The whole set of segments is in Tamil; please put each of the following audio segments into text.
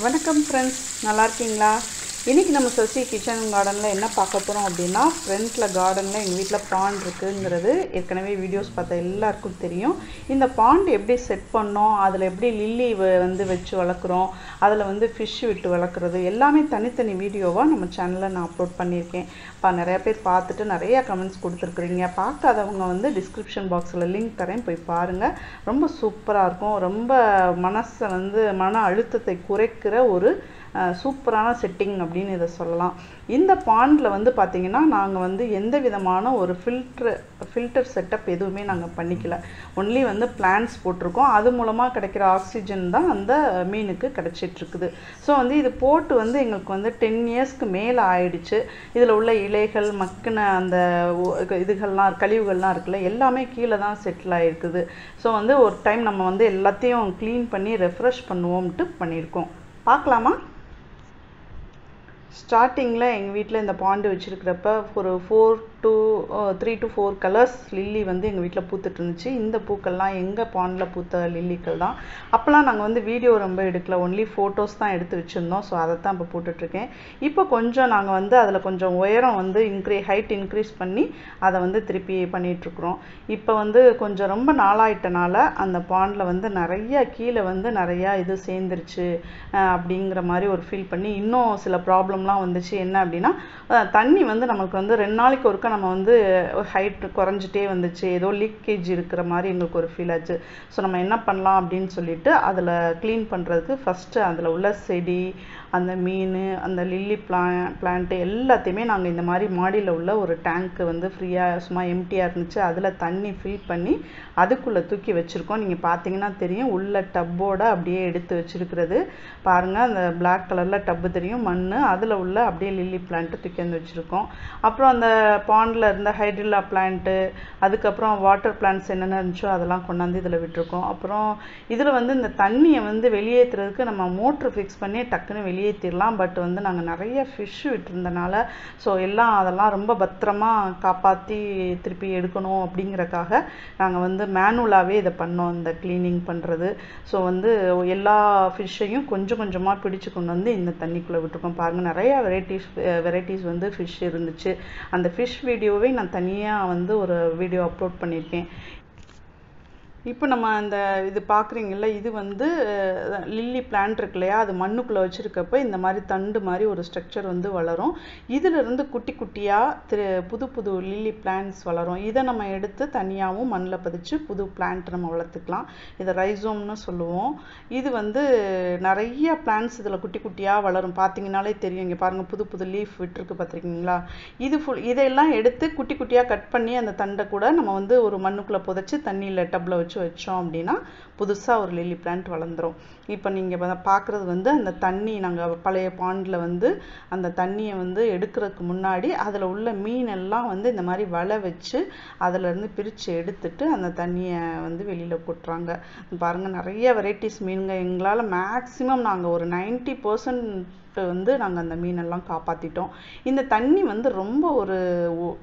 வணக்கம் ஃப்ரெண்ட்ஸ், நல்லா இருக்கீங்களா? இன்றைக்கி நம்ம சசி கிச்சன் கார்டனில் என்ன பார்க்க போகிறோம் அப்படின்னா, ஃப்ரண்ட்டில் கார்டனில் எங்கள் வீட்டில் பாண்ட் இருக்குங்கிறது ஏற்கனவே வீடியோஸ் பார்த்த எல்லாருக்கும் தெரியும். இந்த பாண்ட் எப்படி செட் பண்ணோம், அதில் எப்படி லில்லி வந்து வச்சு வளர்க்குறோம், அதில் வந்து ஃபிஷ் விட்டு வளர்க்குறது எல்லாமே தனித்தனி வீடியோவாக நம்ம சேனலில் நான் அப்லோட் பண்ணியிருக்கேன். நிறையா பேர் பார்த்துட்டு நிறையா கமெண்ட்ஸ் கொடுத்துருக்குறீங்க. பார்க்காதவங்க வந்து டிஸ்கிரிப்ஷன் பாக்ஸில் லிங்க் தரேன், போய் பாருங்கள். ரொம்ப சூப்பராக இருக்கும். ரொம்ப மனசை வந்து மன அழுத்தத்தை குறைக்கிற ஒரு சூப்பரான செட்டிங் அப்படின்னு இதை சொல்லலாம். இந்த பாண்டில் வந்து பார்த்திங்கன்னா நாங்கள் வந்து எந்த விதமான ஒரு ஃபில்டர் செட்டப் எதுவுமே நாங்கள் பண்ணிக்கல. ஒன்லி வந்து பிளான்ட்ஸ் போட்டிருக்கோம். அது மூலமாக கிடைக்கிற ஆக்சிஜன் தான் அந்த மீனுக்கு கிடச்சிட்ருக்குது. ஸோ வந்து இது போட்டு வந்து எங்களுக்கு வந்து 10 இயர்ஸ்க்கு மேலே ஆயிடுச்சு. இதில் உள்ள இலைகள் மக்கின அந்த இதுகள்லாம் கழிவுகள்லாம் இருக்குல்ல, எல்லாமே கீழே தான் செட்டில் ஆகிருக்குது. ஸோ வந்து ஒரு டைம் நம்ம வந்து எல்லாத்தையும் க்ளீன் பண்ணி ரெஃப்ரெஷ் பண்ணுவோம்ட்டு பண்ணியிருக்கோம். பார்க்கலாமா? ஸ்டார்டிங்கில் எங்கள் வீட்டில் இந்த பாண்டு வச்சுருக்கிறப்ப ஒரு 3 to 4 கலர்ஸ் லில்லி வந்து எங்கள் வீட்டில் பூத்துட்டு இருந்துச்சு. இந்த பூக்கள்லாம் எங்கள் பாண்டில் பூத்த லில்லிக்கள் தான். அப்போலாம் நாங்கள் வந்து வீடியோ ரொம்ப எடுக்கல, ஒன்லி ஃபோட்டோஸ் தான் எடுத்து வச்சுருந்தோம். ஸோ அதை தான் இப்போ போட்டுட்ருக்கேன். இப்போ கொஞ்சம் நாங்கள் வந்து அதில் கொஞ்சம் உயரம் வந்து ஹைட் இன்க்ரீஸ் பண்ணி அதை வந்து திருப்பி பண்ணிகிட்ருக்குறோம். இப்போ வந்து கொஞ்சம் ரொம்ப நாளாயிட்டனால அந்த பாண்டில் வந்து நிறையா கீழே வந்து நிறையா இது சேர்ந்துருச்சு அப்படிங்கிற மாதிரி ஒரு ஃபீல் பண்ணி இன்னும் சில ப்ராப்ளம்லாம் வந்துச்சு. என்ன அப்படின்னா, தண்ணி வந்து நமக்கு வந்து 2 நாளைக்கு ஒருக்கா நம்ம வந்து ஹைட் குறைஞ்சிட்டே வந்துச்சு, ஏதோ லீக்கேஜ் இருக்கிற மாதிரி எங்களுக்கு ஒரு ஃபீல் ஆச்சு. ஸோ நம்ம என்ன பண்ணலாம் அப்படின்னு சொல்லிட்டு அதில் க்ளீன் பண்ணுறதுக்கு ஃபஸ்ட்டு அதில் உள்ள செடி, அந்த மீன், அந்த லில்லி பிளான்ட்டு எல்லாத்தையுமே நாங்கள் இந்த மாதிரி மாடியில் உள்ள ஒரு டேங்க்கு வந்து ஃப்ரீயாக சும்மா எம்டியாக இருந்துச்சு, அதில் தண்ணி ஃபில் பண்ணி அதுக்குள்ளே தூக்கி வச்சுருக்கோம். நீங்கள் பார்த்தீங்கன்னா தெரியும், உள்ள டப்போடு அப்படியே எடுத்து வச்சுருக்கிறது பாருங்கள். அந்த பிளாக் கலரில் டப்பு தெரியும், மண், அதில் உள்ள அப்படியே லில்லி பிளான்ட்டு தூக்கி வந்து வச்சுருக்கோம். அப்புறம் அந்த பாண்டில் இருந்த ஹைட்ரில்லா பிளான்ட்டு, அதுக்கப்புறம் வாட்டர் பிளான்ட்ஸ் என்னென்ன இருந்துச்சோ அதெல்லாம் கொண்டாந்து இதில் விட்டுருக்கோம். அப்புறம் இதில் வந்து இந்த தண்ணியை வந்து வெளியேற்றுறதுக்கு நம்ம மோட்ரு ஃபிக்ஸ் பண்ணி டக்குன்னு வெளியேற்றிடலாம். பட் வந்து நாங்கள் நிறைய ஃபிஷ் விட்டுருந்தனால ஸோ அதெல்லாம் ரொம்ப பத்திரமா காப்பாற்றி திருப்பி எடுக்கணும் அப்படிங்கிறக்காக நாங்கள் வந்து மேனுவலாகவே இதை பண்ணோம், இந்த க்ளீனிங் பண்ணுறது. ஸோ வந்து எல்லா ஃபிஷ்ஷையும் கொஞ்சம் கொஞ்சமாக பிடிச்சு கொண்டு வந்து இந்த தண்ணிக்குள்ளே விட்டுருக்கோம். பாருங்கள், நிறையா வெரைட்டிஸ் வந்து ஃபிஷ் இருந்துச்சு. அந்த ஃபிஷ் வீடியோவை நான் தனியாக வந்து ஒரு வீடியோ அப்லோட் பண்ணியிருக்கேன். இப்போ நம்ம அந்த இது பார்க்குறீங்கல்ல, இது வந்து லில்லி பிளான்ட் இருக்கு இல்லையா, அது மண்ணுக்குள்ளே வச்சுருக்கப்ப இந்த மாதிரி தண்டு மாதிரி ஒரு ஸ்ட்ரக்சர் வந்து வளரும். இதிலிருந்து குட்டி குட்டியாக புது லில்லி பிளான்ட்ஸ் வளரும். இதை நம்ம எடுத்து தனியாகவும் மண்ணில் பதிச்சு புது பிளான்ட் நம்ம வளர்த்துக்கலாம். இதை ரைசோம்னு சொல்லுவோம். இது வந்து நிறைய பிளான்ட்ஸ் இதில் குட்டி குட்டியாக வளரும். பார்த்தீங்கன்னாலே தெரியும். இங்கே பாருங்கள், புது லீஃப் விட்டுருக்கு பார்த்துருக்கீங்களா? இதெல்லாம் எடுத்து குட்டி குட்டியாக கட் பண்ணி அந்த தண்டை கூட நம்ம வந்து ஒரு மண்ணுக்குள்ளே புதைச்சி தண்ணியில் டப்பில் வச்சோம் அப்படின்னா புதுசாக ஒரு லில்லி பிளான்ட் வளர்ந்துரும். இப்போ நீங்கள் பார்க்குறது வந்து அந்த தண்ணி, நாங்கள் பழைய பாண்டில் வந்து அந்த தண்ணியை வந்து எடுக்கிறதுக்கு முன்னாடி அதில் உள்ள மீனெல்லாம் வந்து இந்த மாதிரி வலை வச்சு அதிலேருந்து பிரித்து எடுத்துட்டு அந்த தண்ணியை வந்து வெளியில் போட்டுறாங்க. பாருங்கள், நிறைய வெரைட்டிஸ் மீன்கள். எங்களால் மேக்ஸிமம் நாங்கள் ஒரு 90% வந்து நாங்கள் அந்த மீனெல்லாம் காப்பாற்றிட்டோம். இந்த தண்ணி வந்து ரொம்ப ஒரு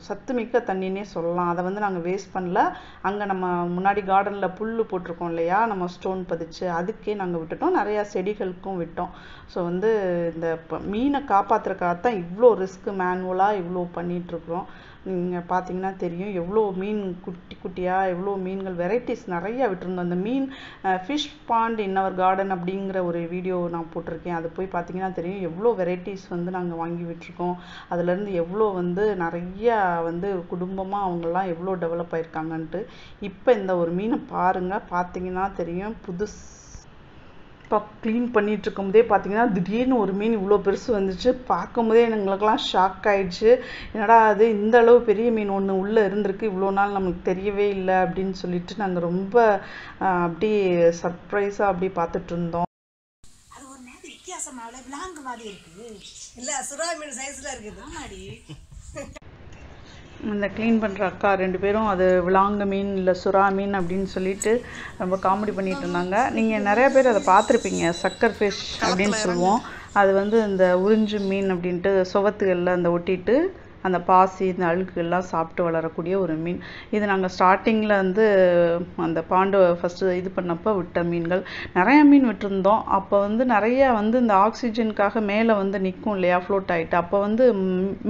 சத்துமிக்க தண்ணின்னே சொல்லலாம். அதை வந்து நாங்கள் வேஸ்ட் பண்ணல. அங்கே நம்ம முன்னாடி கார்டனில் புல் போட்டிருக்கோம் இல்லையா, நம்ம ஸ்டோன் பதிச்சு, அதுக்கே நாங்கள் விட்டுட்டோம். நிறையா செடிகளுக்கும் விட்டோம். ஸோ வந்து இந்த மீனை காப்பாற்றுறதுக்காகத்தான் இவ்வளோ ரிஸ்க்கு மேனுவலாக இவ்வளோ பண்ணிகிட்ருக்குறோம். நீங்கள் பார்த்தீங்கன்னா தெரியும், எவ்வளோ மீன் குட்டி குட்டியாக எவ்வளோ மீன்கள் வெரைட்டிஸ் நிறையா விட்டுருந்தோம். அந்த மீன் ஃபிஷ் பாண்ட் இன் அவர் கார்டன் அப்படிங்கிற ஒரு வீடியோ நான் போட்டிருக்கேன். அது போய் பார்த்தீங்கன்னா தெரியும், எவ்வளோ வெரைட்டிஸ் வந்து நாங்கள் வாங்கி விட்டுருக்கோம். அதுலேருந்து எவ்வளோ வந்து நிறையா வந்து குடும்பமாக அவங்கெல்லாம் எவ்வளோ டெவலப் ஆகிருக்காங்கன்ட்டு. இப்போ இந்த ஒரு மீனை பாருங்கள், பார்த்தீங்கன்னா தெரியும். இப்போ க்ளீன் பண்ணிகிட்டு இருக்கும்போதே பார்த்தீங்கன்னா திடீர்னு ஒரு மீன் இவ்வளோ பெருசு வந்துச்சு. பார்க்கும்போதே எங்களுக்கெல்லாம் ஷாக் ஆகிடுச்சு. என்னடா அது, இந்த அளவு பெரிய மீன் ஒன்று உள்ளே இருந்திருக்கு, இவ்வளோ நாள் நமக்கு தெரியவே இல்லை அப்படின்னு சொல்லிட்டு நாங்கள் ரொம்ப அப்படி சர்ப்ரைஸாக அப்படி பார்த்துட்டு இருந்தோம். அது ஒரு மாதிரி வித்தியாசமாக விலாங்கு மாதிரி இருக்குது. இல்லை, சுறா மீன் சைஸில் இருக்குது. ஆமாடி. இந்த க்ளீன் பண்ணுற அக்கா 2 பேரும் அது விலாங்கு மீன் இல்லை சுறா மீன் அப்படின்னு சொல்லிட்டு ரொம்ப காமெடி பண்ணிகிட்டு இருந்தாங்க. நீங்கள் நிறையா பேர் அதை பார்த்துருப்பீங்க, சக்கர் ஃபிஷ் அப்படின்னு சொல்லுவோம். அது வந்து இந்த உறிஞ்சு மீன் அப்படின்ட்டு சுவத்துகளில் அந்த ஒட்டிட்டு அந்த பாசி இந்த அழுக்குகள்லாம் சாப்பிட்டு வளரக்கூடிய ஒரு மீன். இது நாங்கள் ஸ்டார்டிங்கில் வந்து அந்த பாண்டு ஃபஸ்ட்டு இது பண்ணப்போ விட்ட மீன்கள். நிறையா மீன் விட்டுருந்தோம். அப்போ வந்து நிறையா வந்து இந்த ஆக்சிஜனுக்காக மேலே வந்து நிற்கும் இல்லையா, ஃப்ளோட் ஆகிட்டு. அப்போ வந்து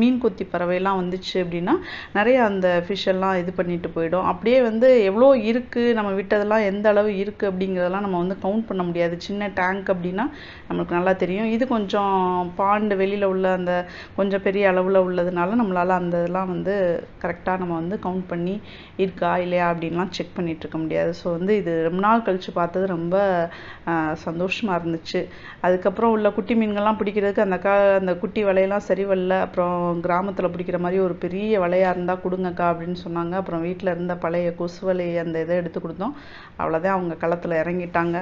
மீன் கொத்தி பறவைலாம் வந்துச்சு அப்படின்னா நிறையா அந்த ஃபிஷ் எல்லாம் இது பண்ணிட்டு போயிடும். அப்படியே வந்து எவ்வளோ இருக்குது, நம்ம விட்டதெல்லாம் எந்த அளவு இருக்குது அப்படிங்கிறதெல்லாம் நம்ம வந்து கவுண்ட் பண்ண முடியாது. சின்ன டேங்க் அப்படின்னா நம்மளுக்கு நல்லா தெரியும். இது கொஞ்சம் பாண்டு வெளியில் உள்ள அந்த கொஞ்சம் பெரிய அளவில் உள்ளதுனால நம்மளால் அந்த இதெல்லாம் வந்து கரெக்டாக நம்ம வந்து கவுண்ட் பண்ணி இருக்கா இல்லையா அப்படின்லாம் செக் பண்ணிகிட்டு இருக்க முடியாது. ஸோ வந்து இது ரொம்ப நாள் கழித்து பார்த்தது ரொம்ப சந்தோஷமாக இருந்துச்சு. அதுக்கப்புறம் உள்ள குட்டி மீன்கள்லாம் பிடிக்கிறதுக்கு அந்த குட்டி வலையெல்லாம் சரி வரல. அப்புறம் கிராமத்தில் பிடிக்கிற மாதிரி ஒரு பெரிய வலையாக இருந்தால் கொடுங்கக்கா அப்படின்னு சொன்னாங்க. அப்புறம் வீட்டில் இருந்த பழைய கொசு வலை அந்த இதை எடுத்து கொடுத்தோம். அவ்வளோதான், அவங்க களத்தில் இறங்கிட்டாங்க.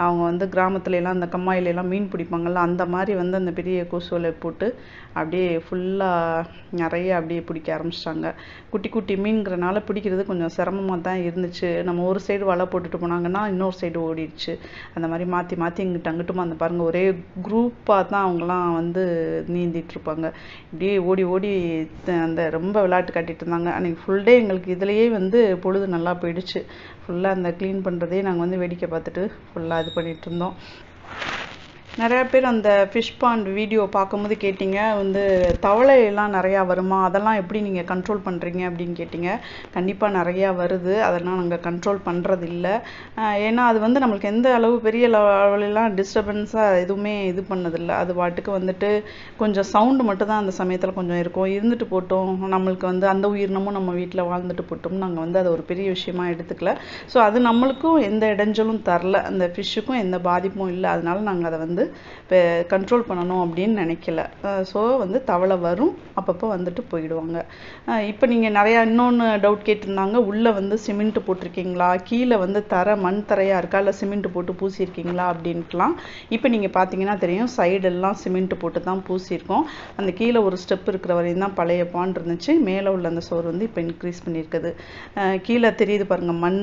அவங்க வந்து கிராமத்துலலாம் அந்த கம்மாயிலெல்லாம் மீன் பிடிப்பாங்கள்ல, அந்த மாதிரி வந்து அந்த பெரிய கொசு வலை போட்டு அப்படியே ஃபுல்லாக நிறைய அப்படியே பிடிக்க ஆரம்பிச்சிட்டாங்க. குட்டி குட்டி மீன்கிறனால பிடிக்கிறது கொஞ்சம் சிரமமாக தான் இருந்துச்சு. நம்ம ஒரு சைடு வலை போட்டுட்டு போனாங்கன்னா இன்னொரு சைடு ஓடிடுச்சு. அந்த மாதிரி மாற்றி மாற்றி இங்கிட்ட அங்கிட்டுமா அந்த பாருங்கள், ஒரே குரூப்பாக தான் அவங்களாம் வந்து நீந்திட்டு இருப்பாங்க. இப்படியே ஓடி ஓடி அந்த ரொம்ப விளையாட்டு காட்டிகிட்டு இருந்தாங்க. அன்றைக்கி ஃபுல் டே எங்களுக்கு இதுலேயே வந்து பொழுது நல்லா போயிடுச்சு. ஃபுல்லாக அந்த க்ளீன் பண்ணுறதே நாங்கள் வந்து வேடிக்கை பார்த்துட்டு ஃபுல்லாக இது பண்ணிகிட்டு இருந்தோம். நிறையா பேர் அந்த ஃபிஷ் பாண்ட் வீடியோ பார்க்கும்போது கேட்டிங்க, வந்து தவளையெல்லாம் நிறையா வருமா, அதெல்லாம் எப்படி நீங்கள் கண்ட்ரோல் பண்ணுறீங்க அப்படின்னு கேட்டிங்க. கண்டிப்பாக நிறையா வருது, அதெல்லாம் நாங்கள் கண்ட்ரோல் பண்ணுறது இல்லை. ஏன்னா அது வந்து நம்மளுக்கு எந்த அளவு பெரிய லெவலெலாம் டிஸ்டர்பன்ஸாக எதுவுமே இது பண்ணதில்லை. அது பாட்டுக்கு வந்துட்டு கொஞ்சம் சவுண்டு மட்டும் தான் அந்த சமயத்தில் கொஞ்சம் இருக்கும். இருந்துட்டு போட்டோம், நம்மளுக்கு வந்து அந்த உயிரினமும் நம்ம வீட்டில் வாழ்ந்துட்டு போட்டோம், நாங்கள் வந்து அதை ஒரு பெரிய விஷயமா எடுத்துக்கல. ஸோ அது நம்மளுக்கும் எந்த இடைஞ்சலும் தரல, அந்த ஃபிஷ்ஷுக்கும் எந்த பாதிப்பும் இல்லை. அதனால நாங்கள் அதை வந்து இப்போ கண்ட்ரோல் பண்ணணும் அப்படின்னு நினைக்கல. ஸோ வந்து தவளை வரும், அப்பப்போ வந்துட்டு போயிடுவாங்க. இப்போ நீங்கள் நிறையா இன்னொன்று டவுட் கேட்டிருந்தாங்க, உள்ளே வந்து சிமெண்ட் போட்டிருக்கீங்களா, கீழே வந்து மண் தரையாக இருக்கா, இல்லை சிமெண்ட் போட்டு பூசியிருக்கீங்களா அப்படின்ட்டுலாம். இப்போ நீங்கள் பார்த்தீங்கன்னா தெரியும், சைடெல்லாம் சிமெண்ட் போட்டு தான் பூசியிருக்கோம். அந்த கீழே ஒரு ஸ்டெப் இருக்கிற வரையும் தான் பழைய பாண்ட் இருந்துச்சு. மேலே உள்ள அந்த சோறு வந்து இப்போ இன்க்ரீஸ் பண்ணியிருக்குது. கீழே தெரியுது பாருங்கள் மண்,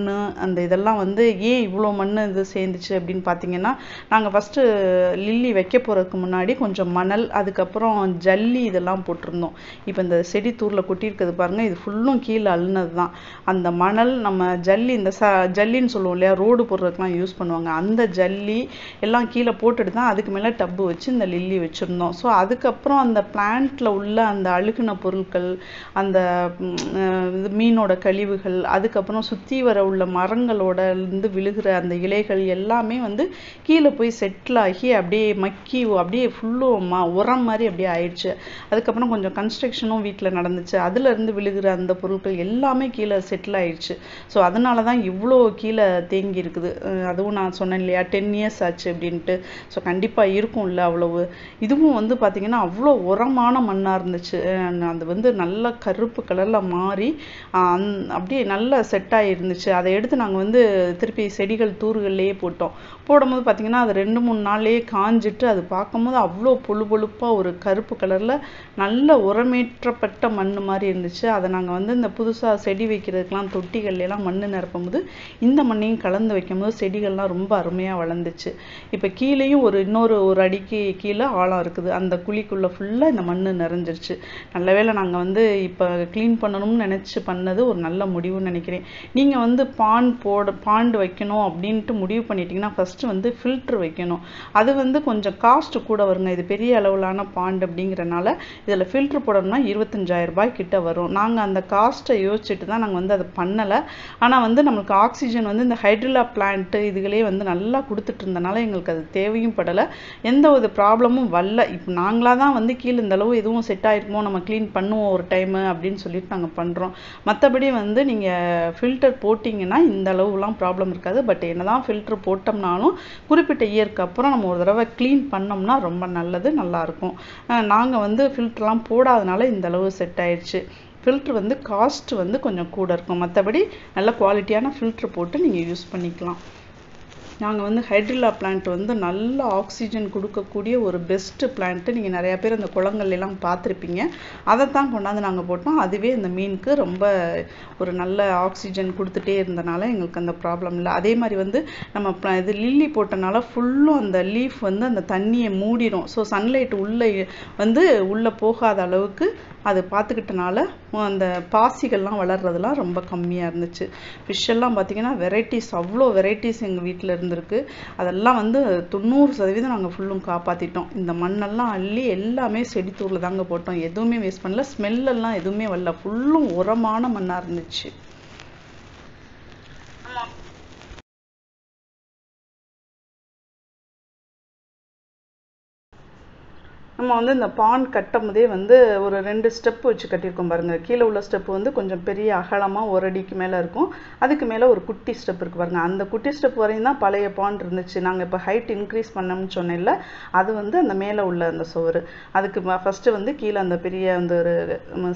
அந்த இதெல்லாம் வந்து ஏன் இவ்வளோ மண் இது சேர்ந்துச்சு அப்படின்னு பார்த்தீங்கன்னா, நாங்கள் ஃபஸ்ட்டு லில்லி வைக்க போகிறதுக்கு முன்னாடி கொஞ்சம் மணல், அதுக்கப்புறம் ஜல்லி இதெல்லாம் போட்டிருந்தோம். இப்போ இந்த செடி தூரில் கொட்டியிருக்கிறது பாருங்கள், இது ஃபுல்லும் கீழே அள்ளினது தான். அந்த மணல் நம்ம ஜல்லி, இந்த ஜல்லின்னு சொல்லுவோம் இல்லையா, ரோடு போடுறதுக்கெலாம் யூஸ் பண்ணுவாங்க, அந்த ஜல்லி எல்லாம் கீழே போட்டுட்டு தான் அதுக்கு மேலே டப்பு வச்சு இந்த லில்லி வச்சுருந்தோம். ஸோ அதுக்கப்புறம் அந்த பிளான்ட்டில் உள்ள அந்த அழுகின பொருட்கள், அந்த மீனோட கழிவுகள், அதுக்கப்புறம் சுற்றி வர உள்ள மரங்களோட இருந்து விழுகிற அந்த இலைகள் எல்லாமே வந்து கீழே போய் செட்டில் ஆகி அப்படியே மக்கி அப்படியே ஃபுல்லும் உரம் மாதிரி அப்படியே ஆயிடுச்சு. அதுக்கப்புறம் கொஞ்சம் கன்ஸ்ட்ரக்ஷனும் வீட்டில் நடந்துச்சு. அதுலேருந்து விழுகிற அந்த பொருட்கள் எல்லாமே கீழே செட்டில் ஆயிடுச்சு. ஸோ அதனால தான் இவ்வளோ கீழே தேங்கி இருக்குது. அதுவும் நான் சொன்னேன் இல்லையா 10 years ஆச்சு அப்படின்ட்டு. ஸோ கண்டிப்பாக இருக்கும்ல அவ்வளவு. இதுவும் வந்து பார்த்திங்கன்னா அவ்வளோ உரமான மண்ணாக இருந்துச்சு. அது வந்து நல்ல கருப்பு கலரில் மாறி அப்படியே நல்லா செட் ஆகிருந்துச்சு. அதை எடுத்து நாங்கள் வந்து திருப்பி செடிகள் தூர்கள்லேயே போடும்போது பார்த்திங்கன்னா அது 2-3 நாள்லேயே காஞ்சிட்டு, அது பார்க்கும்போது அவ்வளோ பொழுப்பாக ஒரு கருப்பு கலரில் நல்ல உரமேற்றப்பட்ட மண் மாதிரி இருந்துச்சு. அதை நாங்கள் வந்து இந்த புதுசாக செடி வைக்கிறதுக்கெலாம் தொட்டிகள்லாம் மண் நிரப்பும்போது இந்த மண்ணையும் கலந்து வைக்கும்போது செடிகள்லாம் ரொம்ப அருமையாக வளர்ந்துச்சு. இப்போ கீழேயும் இன்னொரு அடிக்கு கீழே ஆழம் இருக்குது. அந்த குழிக்குள்ளே ஃபுல்லாக இந்த மண் நிறைஞ்சிருச்சு. நல்ல வேளை நாங்கள் வந்து இப்போ க்ளீன் பண்ணணும்னு நினச்சி பண்ணது ஒரு நல்ல முடிவுன்னு நினைக்கிறேன். நீங்கள் வந்து பாண்டு வைக்கணும் அப்படின்ட்டு முடிவு பண்ணிட்டீங்கன்னா ஃபஸ்ட்டு வந்து ஃபில்ட்ரு வைக்கணும். அது வந்து கொஞ்சம் காஸ்ட் கூட வருங்க. இது பெரிய அளவிலான பாண்ட் அப்படிங்கிறனால இதில் ஃபில்ட்ரு போடணும்னா 25,000 ரூபாய் கிட்ட வரும். நாங்கள் அந்த காஸ்ட்டை யோசிச்சுட்டு தான் நாங்கள் வந்து அதை பண்ணலை. ஆனால் வந்து நம்மளுக்கு ஆக்சிஜன் வந்து இந்த ஹைட்ரிலா பிளான்ட்டு இதுகளே வந்து நல்லா கொடுத்துட்டு இருந்தனால எங்களுக்கு அது தேவையும் படலை, எந்த ஒரு ப்ராப்ளமும் வரல. இப்போ நாங்களாக தான் வந்து கீழே இந்த அளவு எதுவும் செட் ஆகிருக்குமோ, நம்ம க்ளீன் பண்ணுவோம் ஒரு டைமு அப்படின்னு சொல்லிட்டு நாங்கள் பண்ணுறோம். மற்றபடி வந்து நீங்கள் ஃபில்டர் போட்டிங்கன்னா இந்த அளவுலாம் ப்ராப்ளம் இருக்காது. பட் என்ன தான் ஃபில்ட்ரு போட்டோம்னாலும் குறிப்பிட்ட இயருக்கு அப்புறம் நம்ம ஒரு தடவை க்ளீன் பண்ணோம்னா ரொம்ப நல்லது, நல்லாயிருக்கும். நாங்கள் வந்து ஃபில்ட்ருலாம் போடாதனால இந்த அளவு செட் ஆயிடுச்சு. ஃபில்ட்ரு வந்து காஸ்ட் வந்து கொஞ்சம் கூட இருக்கும். மற்றபடி நல்ல குவாலிட்டியான ஃபில்ட்ரு போட்டு நீங்கள் யூஸ் பண்ணிக்கலாம். நாங்கள் வந்து ஹைட்ரில்லா பிளான்ட் வந்து நல்ல ஆக்சிஜன் கொடுக்கக்கூடிய ஒரு பெஸ்ட்டு பிளான்ட்டு. நீங்கள் நிறையா பேர் அந்த குளங்கள்லாம் பார்த்துருப்பீங்க. அதை தான் கொண்டாந்து நாங்கள் போட்டோம். அதுவே இந்த மீனுக்கு ரொம்ப ஒரு நல்ல ஆக்சிஜன் கொடுத்துட்டே இருந்தனால எங்களுக்கு அந்த ப்ராப்ளம் இல்லை. அதே மாதிரி வந்து நம்ம இது லில்லி போட்டனால ஃபுல்லும் அந்த லீஃப் வந்து அந்த தண்ணியை மூடிடும். ஸோ சன்லைட் உள்ளே போகாத அளவுக்கு அது பார்த்துக்கிட்டனால அந்த பாசிகள்லாம் வளர்றதுலாம் ரொம்ப கம்மியாக இருந்துச்சு. ஃபிஷ்ஷெல்லாம் பார்த்திங்கன்னா வெரைட்டிஸ், அவ்வளோ வெரைட்டிஸ் எங்கள் வீட்டில் இருந்திருக்கு. அதெல்லாம் வந்து 90% நாங்கள் ஃபுல்லும் காப்பாற்றிட்டோம். இந்த மண்ணெல்லாம் அள்ளி எல்லாமே செடித்தூரில் தாங்க போட்டோம். எதுவுமே வேஸ்ட் பண்ணல. ஸ்மெல்லெல்லாம் எதுவுமே வரல. ஃபுல்லும் உரமான மண்ணாக இருந்துச்சு. நம்ம வந்து இந்த பாண்ட் கட்டும் போதே வந்து ஒரு 2 ஸ்டெப் வச்சு கட்டியிருக்கோம் பாருங்கள். கீழே உள்ள ஸ்டெப் வந்து கொஞ்சம் பெரிய அகலமாக 1 அடிக்கு மேலே இருக்கும். அதுக்கு மேலே ஒரு குட்டி ஸ்டெப் இருக்குது பாருங்கள். அந்த குட்டி ஸ்டெப் வரையும் தான் பழைய பாண்ட் இருந்துச்சு. நாங்கள் இப்போ ஹைட் இன்க்ரீஸ் பண்ணோம்னு சொன்னேன்ல, அது வந்து அந்த மேலே உள்ள அந்த சுவர். அதுக்கு ஃபஸ்ட்டு வந்து கீழே அந்த பெரிய அந்த ஒரு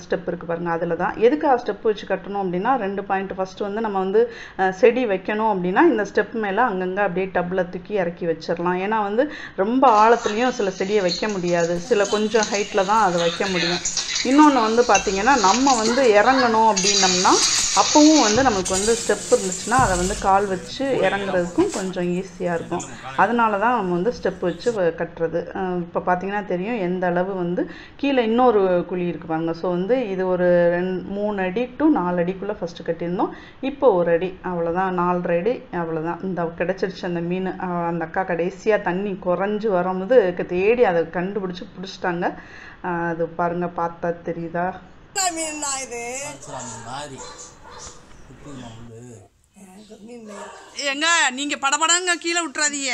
ஸ்டெப் இருக்குது பாருங்கள். அதில் தான் எதுக்காக ஸ்டெப் வச்சு கட்டணும் அப்படின்னா 2 பாயிண்ட். ஃபஸ்ட்டு வந்து நம்ம வந்து செடி வைக்கணும் அப்படின்னா இந்த ஸ்டெப் மேலே அங்கங்கே அப்படியே டப்பில் தூக்கி இறக்கி வச்சிடலாம். ஏன்னா வந்து ரொம்ப ஆழத்துலேயும் சில செடியை வைக்க முடியாது. சில கொஞ்சம் ஹைட்டில் தான் அதை வைக்க முடியும். இன்னொன்று வந்து பார்த்திங்கன்னா நம்ம வந்து இறங்கணும் அப்படின்னம்னா அப்பவும் வந்து நமக்கு வந்து ஸ்டெப் இருந்துச்சுன்னா அதை வந்து கால் வச்சு இறங்குறதுக்கும் கொஞ்சம் ஈஸியாக இருக்கும். அதனால தான் நம்ம வந்து ஸ்டெப் வச்சு கட்டுறது. இப்போ பார்த்திங்கன்னா தெரியும் எந்த அளவு வந்து கீழே இன்னொரு குழி இருக்குது பாருங்க. ஸோ வந்து இது ஒரு 3 அடி to 4 அடிக்குள்ளே ஃபஸ்ட்டு கட்டியிருந்தோம். இப்போ 1 அடி, அவ்வளோதான். 4.5 அடி, அவ்வளோதான். இந்த கிடச்சிருச்சு அந்த மீன். அந்த அக்கா கடைசியாக தண்ணி குறைஞ்சி வரும்போது தேடி அதை பிடிச்சிட்டாங்க. அது பாருங்க, பார்த்தா தெரியுதா? எங்க நீங்க படபடங்க கீழே விட்டுறாதீங்க.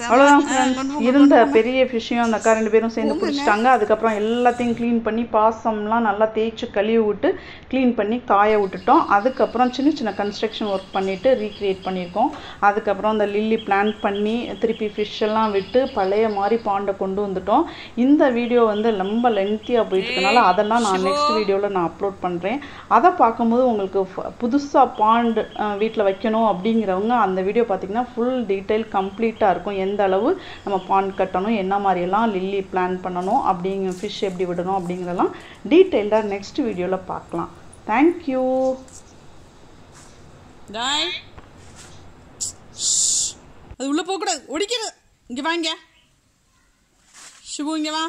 அவ்வளோதான். இருந்த பெரிய ஃபிஷ்ஷையும் அந்த அக்கா 2 பேரும் சேர்ந்து பிடிச்சிட்டாங்க. அதுக்கப்புறம் எல்லாத்தையும் க்ளீன் பண்ணி பாசம்லாம் நல்லா தேய்ச்சி கழுவி விட்டு க்ளீன் பண்ணி காய விட்டுட்டோம். அதுக்கப்புறம் சின்ன சின்ன கன்ஸ்ட்ரக்ஷன் ஒர்க் பண்ணிவிட்டு ரீக்ரியேட் பண்ணியிருக்கோம். அதுக்கப்புறம் அந்த லில்லி பிளான்ட் பண்ணி திருப்பி ஃபிஷ்ஷெல்லாம் விட்டு பழைய மாதிரி பாண்டை கொண்டு வந்துட்டோம். இந்த வீடியோ வந்து ரொம்ப லென்த்தியாக போயிட்டுருக்கனால அதெல்லாம் நான் நெக்ஸ்ட் வீடியோவில் நான் அப்லோட் பண்ணுறேன். அதை பார்க்கும்போது உங்களுக்கு புதுசாக பாண்டு வீட்டில் வைக்கணும் அப்படிங்கிறவங்க அந்த வீடியோ பார்த்திங்கன்னா ஃபுல் டீட்டெயில் கம்ப்ளீட்டாக இருக்கும். எந்த அளவு நம்ம பாண்ட் கட்டணும், என்ன மாதிரியெல்லாம் லில்லி பிளான் பண்ணணும், அப்படிங்கிற ஃபிஷ் எப்படி விடணும் அப்படிங்கிறதெல்லாம் டீட்டெயில்டாக நெக்ஸ்ட் வீடியோவில் பார்க்கலாம். தேங்க்யூ. அது உள்ளே போகக்கூடாது, ஒடிக்கிறது. இங்கே வாங்க சிபு, இங்கே வா.